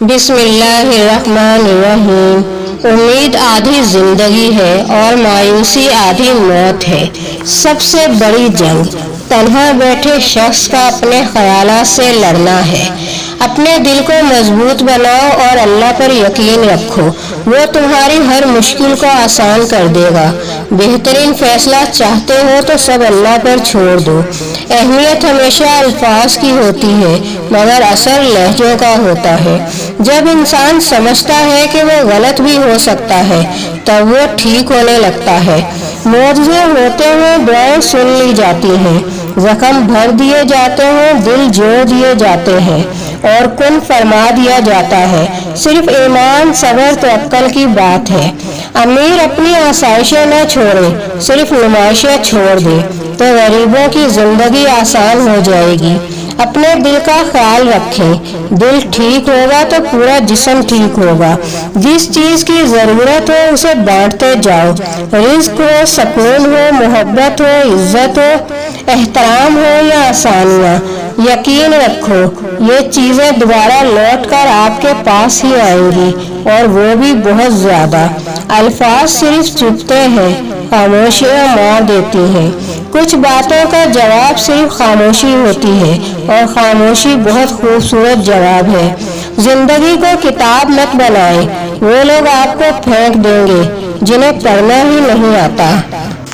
बिस्मिल्लाहिर्रहमानिर्रहीम। उम्मीद आधी जिंदगी है और मायूसी आधी मौत है। सबसे बड़ी जंग तन्हा बैठे शख्स का अपने ख्यालात से लड़ना है। अपने दिल को मजबूत बनाओ और अल्लाह पर यकीन रखो, वो तुम्हारी हर मुश्किल को आसान कर देगा। बेहतरीन फैसला चाहते हो तो सब अल्लाह पर छोड़ दो। अहमियत हमेशा अल्फाज की होती है मगर असर लहजों का होता है। जब इंसान समझता है कि वो गलत भी हो सकता है तब वो ठीक होने लगता है। मौजज़े होते हुए दुआएं सुन ली जाती हैं, जख्म भर दिए जाते हैं, दिल जोड़ दिए जाते हैं और कुन फरमा दिया जाता है। सिर्फ ईमान सब्र तवक्कुल की बात है। अमीर अपनी आसाइशें न छोड़े, सिर्फ नुमाइशें छोड़ दे तो गरीबों की जिंदगी आसान हो जाएगी। अपने दिल का ख्याल रखें, दिल ठीक होगा तो पूरा जिस्म ठीक होगा। जिस चीज़ की ज़रूरत हो उसे बांटते जाओ। रिज़्क हो, सुकून हो, मोहब्बत हो, इज्जत हो, एहतराम हो या आसानियाँ, यकीन रखो ये चीज़ें दोबारा लौट कर आपके पास ही आएंगी और वो भी बहुत ज़्यादा। अल्फाज सिर्फ चुपते हैं, खामोशियाँ मार देती हैं। कुछ बातों का जवाब सिर्फ खामोशी होती है और खामोशी बहुत खूबसूरत जवाब है। जिंदगी को किताब मत बनाएं, वो लोग आपको फेंक देंगे जिन्हें पढ़ना ही नहीं आता।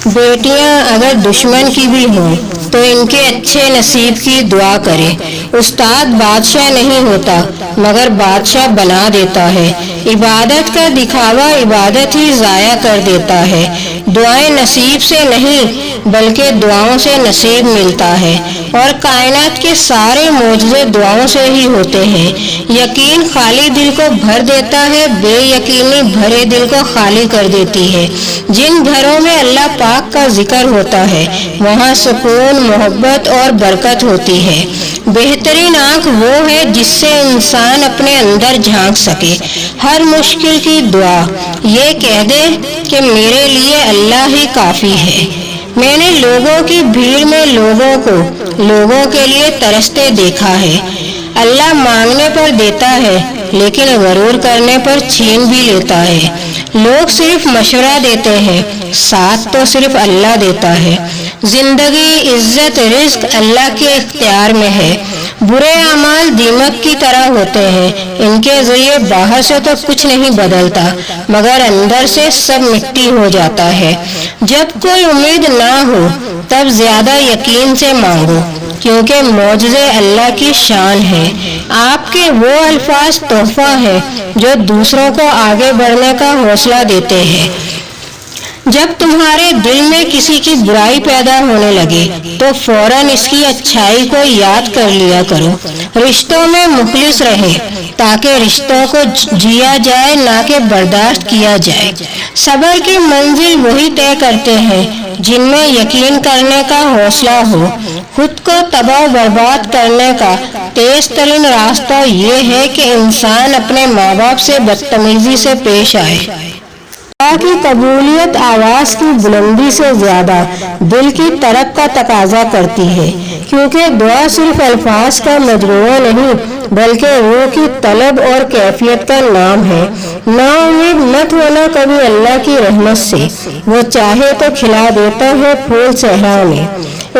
बेटियां अगर दुश्मन की भी हों तो इनके अच्छे नसीब की दुआ करें। उस्ताद बादशाह नहीं होता मगर बादशाह बना देता है। इबादत का दिखावा इबादत ही ज़ाया कर देता है। दुआएं नसीब से नहीं बल्कि दुआओं से नसीब मिलता है और कायनात के सारे मौजज़े दुआओं से ही होते हैं। यकीन खाली दिल को भर देता है, बेयकीनी भरे दिल को खाली कर देती है। जिन घरों में अल्लाह पाक का जिक्र होता है वहाँ सुकून, मोहब्बत और बरकत होती है। बेहतरीन आँख वो है जिससे इंसान अपने अंदर झांक सके। हर मुश्किल की दुआ ये कह दे कि मेरे लिए अल्लाह ही काफ़ी है। मैंने लोगों की भीड़ में लोगों के लिए तरसते देखा है। अल्लाह मांगने पर देता है लेकिन गरूर करने पर छीन भी लेता है। लोग सिर्फ मशवरा देते हैं, साथ तो सिर्फ अल्लाह देता है। जिंदगी, इज्जत, रिज्क अल्लाह के इख्तियार में है। बुरे अमाल दीमक की तरह होते हैं, इनके जरिए बाहर से तो कुछ नहीं बदलता मगर अंदर से सब मिट्टी हो जाता है। जब कोई उम्मीद ना हो तब ज्यादा यकीन से मांगो क्योंकि मौजज़े अल्लाह की शान है। आपके वो अल्फाज तोहफा है जो दूसरों को आगे बढ़ने का हौसला देते हैं। जब तुम्हारे दिल में किसी की बुराई पैदा होने लगे तो फौरन इसकी अच्छाई को याद कर लिया करो। रिश्तों में मुखलिस रहे ताकि रिश्तों को जिया जाए ना कि बर्दाश्त किया जाए। सब्र की मंजिल वही तय करते हैं जिनमें यकीन करने का हौसला हो। खुद को तबाह बर्बाद करने का तेज तरीन रास्ता ये है कि इंसान अपने माँ बाप से बदतमीजी से पेश आए। दुआ की कबूलियत आवाज़ की बुलंदी से ज़्यादा दिल की तरफ का तकाजा करती है क्योंकि दुआ सिर्फ अल्फाज का मजरूआ नहीं बल्कि रूह की तलब और कैफियत का नाम है। नाउम्मीद मत होना कभी अल्लाह की रहमत से, वो चाहे तो खिला देता है फूल सहरा में।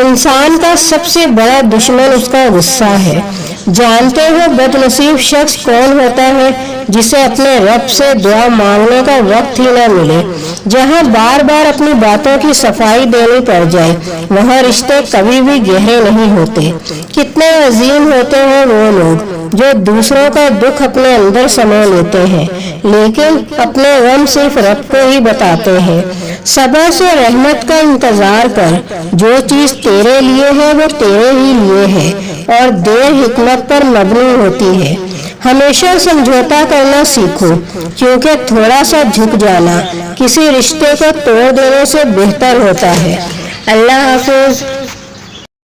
इंसान का सबसे बड़ा दुश्मन उसका गुस्सा है। जानते हो बदनसीब शख्स कौन होता है जिसे अपने रब से दुआ मांगने का वक्त ही न मिले। जहाँ बार बार अपनी बातों की सफाई देनी पड़ जाए वहाँ रिश्ते कभी भी गहरे नहीं होते। कितने अजीम होते हैं वो लोग जो दूसरों का दुख अपने अंदर समा लेते हैं लेकिन अपने गम सिर्फ रब को ही बताते हैं। सब्र से रहमत का इंतजार कर, जो चीज़ तेरे लिए है वो तेरे ही लिए है और देर हिकमत पर मबनी होती है। हमेशा समझौता करना सीखो क्योंकि थोड़ा सा झुक जाना किसी रिश्ते को तोड़ देने से बेहतर होता है। अल्लाह हाफिज़।